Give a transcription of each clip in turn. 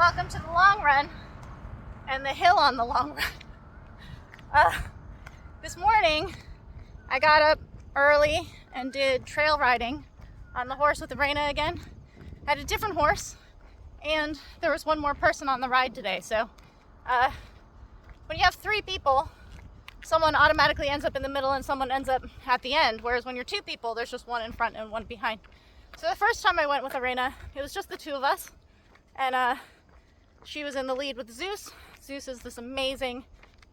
Welcome to the long run and the hill on the long run. This morning I got up early and did trail riding on the horse with Arena again. Had a different horse and there was one more person on the ride today. So when you have three people, someone automatically ends up in the middle and someone ends up at the end. Whereas when you're two people, there's just one in front and one behind. So the first time I went with Arena, it was just the two of us. And she was in the lead with Zeus. Zeus is this amazing,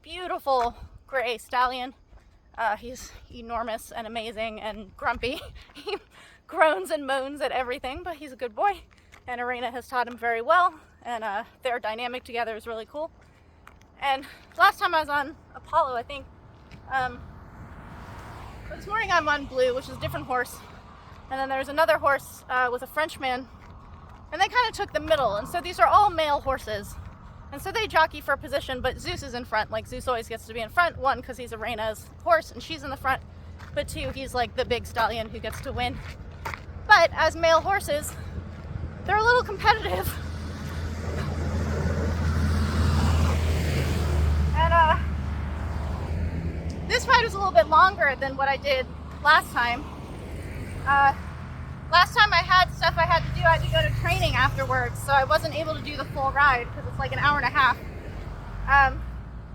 beautiful gray stallion. He's enormous and amazing and grumpy. He groans and moans at everything, but he's a good boy. And Arena has taught him very well. And their dynamic together is really cool. And last time I was on Apollo, I think, this morning I'm on Blue, which is a different horse. And then there's another horse with a Frenchman. And they kind of took the middle. And so these are all male horses. And so they jockey for position, but Zeus is in front. Like, Zeus always gets to be in front. One, because he's Arena's horse and she's in the front. But two, he's like the big stallion who gets to win. But as male horses, they're a little competitive. And this ride was a little bit longer than what I did last time. Last time I had stuff I had to do. I had to go to training afterwards, so I wasn't able to do the full ride because it's like an hour and a half.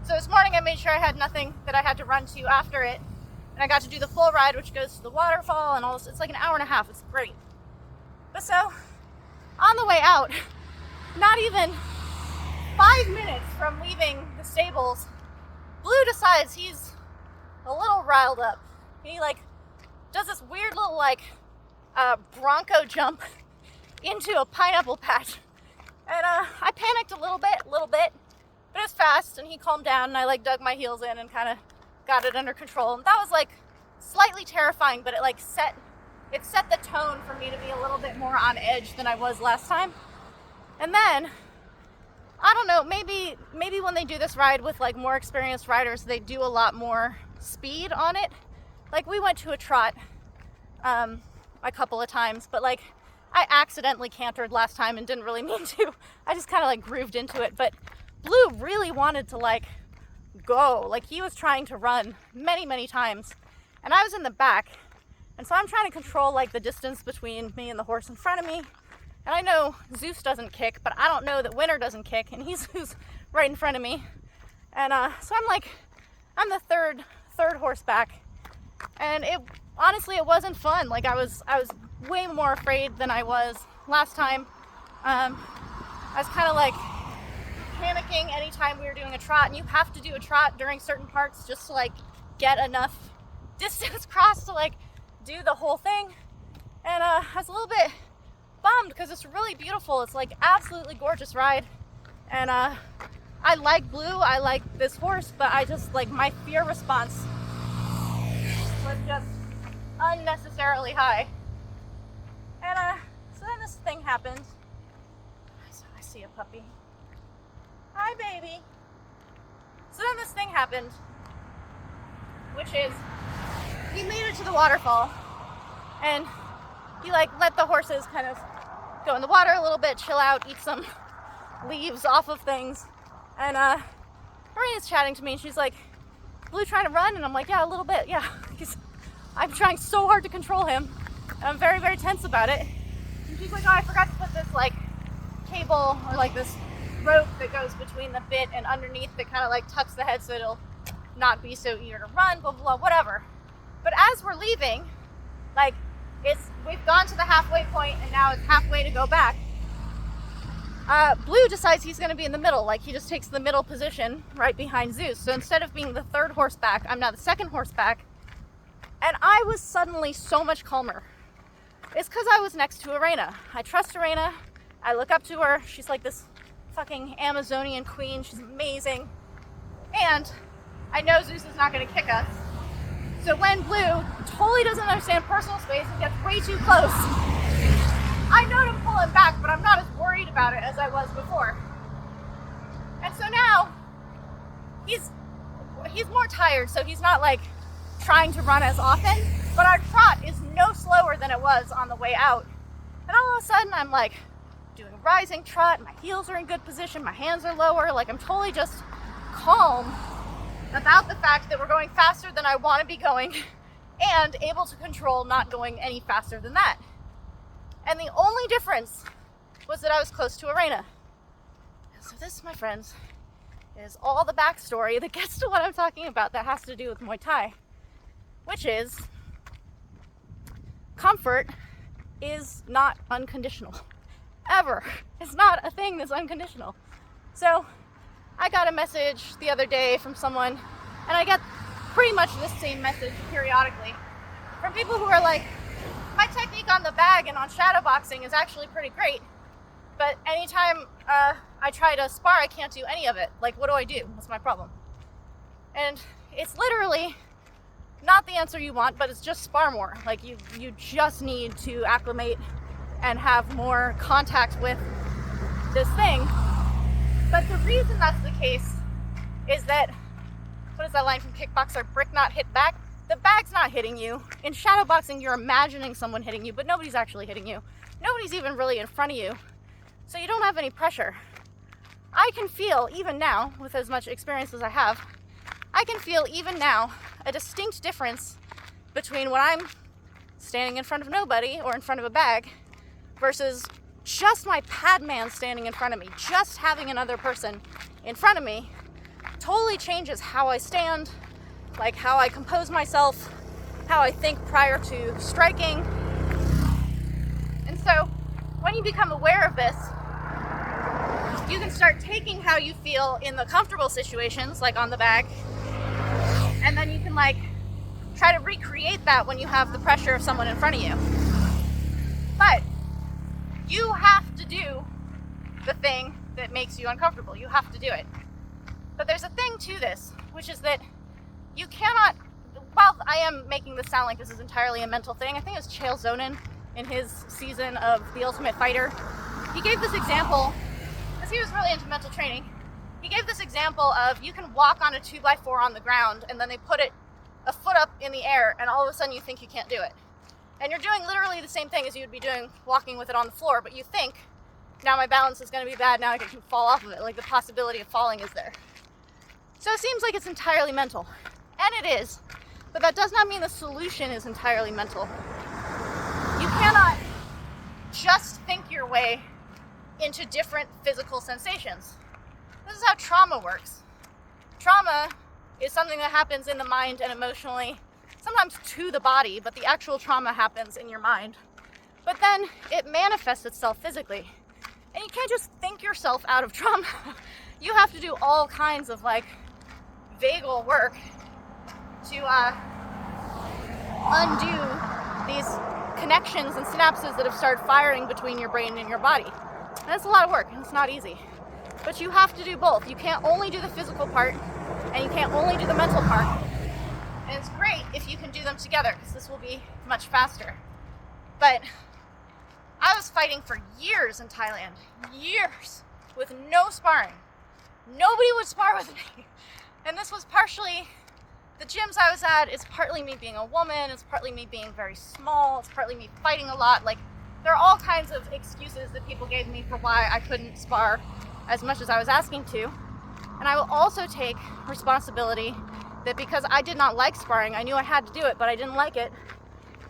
So this morning I made sure I had nothing that I had to run to after it, and I got to do the full ride, which goes to the waterfall and all this. It's like an hour and a half. It's great. But so on the way out, not even 5 minutes from leaving the stables, Blue decides he's a little riled up. He does this weird little bronco jump into a pineapple patch. And I panicked a little bit, but it was fast and he calmed down and I dug my heels in and kind of got it under control. And that was slightly terrifying, but it set the tone for me to be a little bit more on edge than I was last time. And then, I don't know, maybe when they do this ride with more experienced riders, they do a lot more speed on it. We went to a trot a couple of times, but I accidentally cantered last time and didn't really mean to. I just kind of grooved into it. But Blue really wanted to go. He was trying to run many times, and I was in the back, and so I'm trying to control the distance between me and the horse in front of me. And I know Zeus doesn't kick, but I don't know that Winter doesn't kick, and he's who's right in front of me. And so I'm the third horse back, and honestly, it wasn't fun. I was way more afraid than I was last time. I was kind of panicking anytime we were doing a trot, and you have to do a trot during certain parts just to get enough distance crossed to do the whole thing. And I was a little bit bummed because it's really beautiful. It's absolutely gorgeous ride, and I like Blue. I like this horse, but I just my fear response was just unnecessarily high. And so then this thing happened. I see a puppy. Hi, baby. So then this thing happened, which is he made it to the waterfall, and he let the horses kind of go in the water a little bit, chill out, eat some leaves off of things. And Marina's chatting to me, and she's like, "Blue trying to run?" And I'm like, "Yeah, a little bit, yeah." I'm trying so hard to control him, and I'm very, very tense about it. And she's like, "Oh, I forgot to put this cable or this rope that goes between the bit and underneath that kind of tucks the head so it'll not be so eager to run, blah, blah, blah, whatever." But as we're leaving, we've gone to the halfway point and now it's halfway to go back. Blue decides he's going to be in the middle. He just takes the middle position right behind Zeus. So instead of being the third horse back, I'm now the second horse back. And I was suddenly so much calmer. It's because I was next to Arena. I trust Arena. I look up to her. She's this fucking Amazonian queen. She's amazing. And I know Zeus is not going to kick us. So when Blue totally doesn't understand personal space and gets way too close, I know to pull him back, but I'm not as worried about it as I was before. And so now he's more tired, so he's not trying to run as often, but our trot is no slower than it was on the way out. And all of a sudden I'm doing rising trot, my heels are in good position, my hands are lower, like I'm totally just calm about the fact that we're going faster than I want to be going and able to control not going any faster than that. And the only difference was that I was close to Arena. So this, my friends, is all the backstory that gets to what I'm talking about that has to do with Muay Thai, which is comfort is not unconditional. Ever. It's not a thing that's unconditional. So I got a message the other day from someone, and I get pretty much this same message periodically from people who are like, my technique on the bag and on shadowboxing is actually pretty great, but anytime I try to spar, I can't do any of it. Like, what do I do? What's my problem? And it's literally not the answer you want, but it's just spar more. Like, you just need to acclimate and have more contact with this thing. But the reason that's the case is that, what is that line from Kickboxer? Brick not hit back. The bag's not hitting you. In shadowboxing, you're imagining someone hitting you, but nobody's actually hitting you. Nobody's even really in front of you. So you don't have any pressure. I can feel, even now, with as much experience as I have, I can feel even now a distinct difference between when I'm standing in front of nobody or in front of a bag versus just my pad man standing in front of me. Just having another person in front of me totally changes how I stand, like how I compose myself, how I think prior to striking. And so when you become aware of this, you can start taking how you feel in the comfortable situations, like on the bag, and then you can like try to recreate that when you have the pressure of someone in front of you. But you have to do the thing that makes you uncomfortable. You have to do it. But there's a thing to this, which is that you cannot, while I am making this sound like this is entirely a mental thing, I think it was Chael Sonnen in his season of The Ultimate Fighter. He gave this example, because he was really into mental training. He gave this example of you can walk on a 2x4 on the ground and then they put it a foot up in the air and all of a sudden you think you can't do it. And you're doing literally the same thing as you would be doing walking with it on the floor, but you think, now my balance is going to be bad, now I can fall off of it. Like the possibility of falling is there. So it seems like it's entirely mental. And it is. But that does not mean the solution is entirely mental. You cannot just think your way into different physical sensations. This is how trauma works. Trauma is something that happens in the mind and emotionally, sometimes to the body, but the actual trauma happens in your mind. But then it manifests itself physically. And you can't just think yourself out of trauma. You have to do all kinds of like vagal work to undo these connections and synapses that have started firing between your brain and your body. And that's a lot of work, and it's not easy. But you have to do both. You can't only do the physical part, and you can't only do the mental part. And it's great if you can do them together, because this will be much faster. But I was fighting for years in Thailand, years, with no sparring. Nobody would spar with me. And this was partially the gyms I was at. It's partly me being a woman. It's partly me being very small. It's partly me fighting a lot. Like, there are all kinds of excuses that people gave me for why I couldn't spar as much as I was asking to. And I will also take responsibility that because I did not like sparring, I knew I had to do it, but I didn't like it.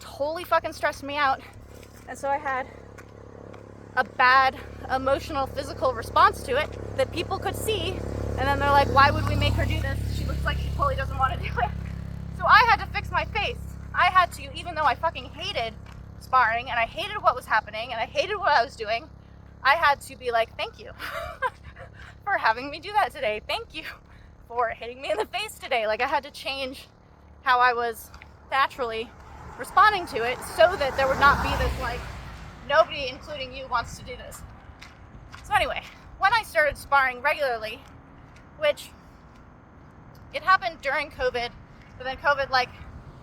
Totally fucking stressed me out. And so I had a bad emotional, physical response to it that people could see. And then they're like, why would we make her do this? She looks like she totally doesn't want to do it. So I had to fix my face. I had to, even though I fucking hated sparring and I hated what was happening and I hated what I was doing, I had to be like, thank you for having me do that today. Thank you for hitting me in the face today. Like, I had to change how I was naturally responding to it so that there would not be this like, nobody, including you, wants to do this. So anyway, when I started sparring regularly, which it happened during COVID, but then COVID like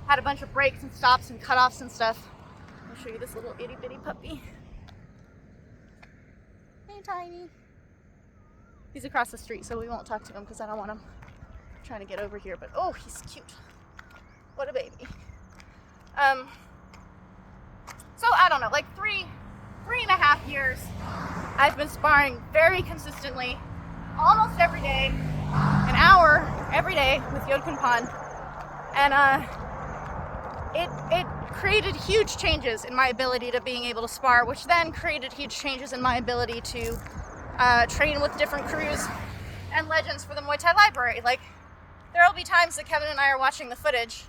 had a bunch of breaks and stops and cutoffs and stuff. I'll show you this little itty bitty puppy. Hey, tiny. He's across the street, so we won't talk to him because I don't want him trying to get over here. But oh, he's cute. What a baby. So I don't know, like three and a half years I've been sparring very consistently, almost every day, an hour every day with Yodkun Pan. And it created huge changes in my ability to being able to spar, which then created huge changes in my ability to train with different crews and legends for the Muay Thai library. Like, there will be times that Kevin and I are watching the footage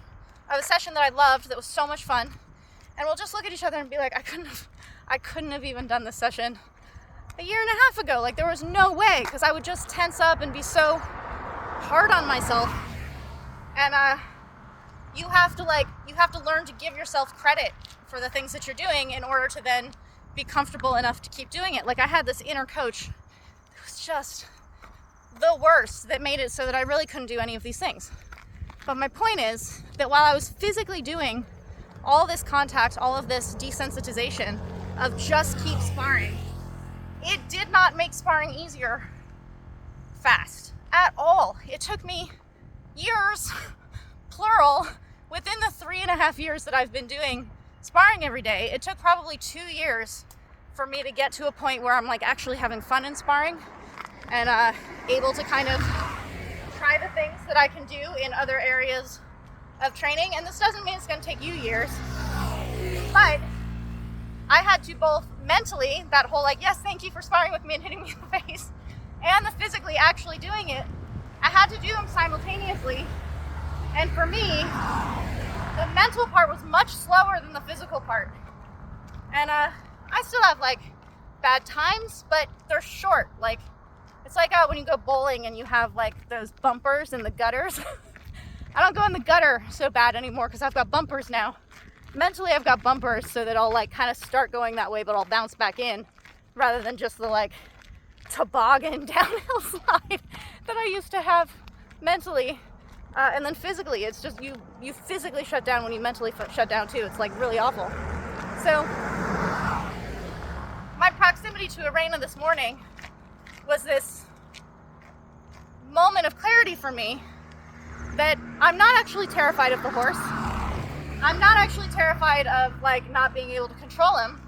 of a session that I loved that was so much fun, and we'll just look at each other and be like, I couldn't have even done this session a year and a half ago. Like, there was no way, because I would just tense up and be so hard on myself. And you have to learn to give yourself credit for the things that you're doing in order to then be comfortable enough to keep doing it. Like, I had this inner coach who was just the worst, that made it so that I really couldn't do any of these things. But my point is that while I was physically doing all this contact, all of this desensitization of just keep sparring, it did not make sparring easier fast at all. It took me years, plural, within the 3.5 years that I've been doing sparring every day. It took probably 2 years for me to get to a point where I'm like actually having fun in sparring and able to kind of try the things that I can do in other areas of training. And this doesn't mean it's going to take you years, but I had to both mentally, that whole like, yes, thank you for sparring with me and hitting me in the face, and the physically actually doing it, I had to do them simultaneously. And for me, the mental part was much slower than the physical part. And I still have like bad times, but they're short. Like, it's like when you go bowling and you have like those bumpers in the gutters. I don't go in the gutter so bad anymore because I've got bumpers now. Mentally, I've got bumpers so that I'll like kind of start going that way, but I'll bounce back in rather than just the like toboggan downhill slide that I used to have mentally. And then physically, it's just you physically shut down when you mentally shut down too. It's like really awful. So my proximity to Arena this morning was this moment of clarity for me that I'm not actually terrified of the horse. I'm not actually terrified of like not being able to control him.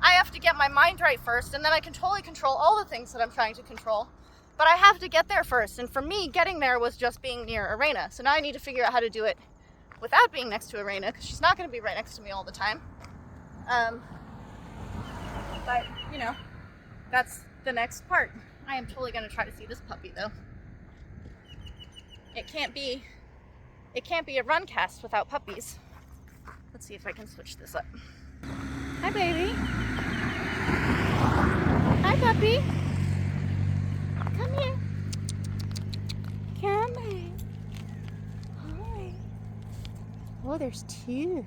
I have to get my mind right first, and then I can totally control all the things that I'm trying to control. But I have to get there first. And for me, getting there was just being near Arena. So now I need to figure out how to do it without being next to Arena, because she's not going to be right next to me all the time. But, you know, that's the next part. I am totally going to try to see this puppy, though. It can't be a run cast without puppies. Let's see if I can switch this up. Hi, baby. Hi, puppy. Come here. Come here. Hi. Oh, there's two.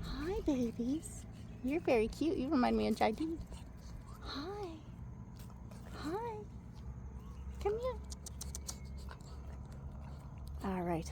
Hi, babies. You're very cute. You remind me of Jaidu. Hi. Hi. Come here. All right.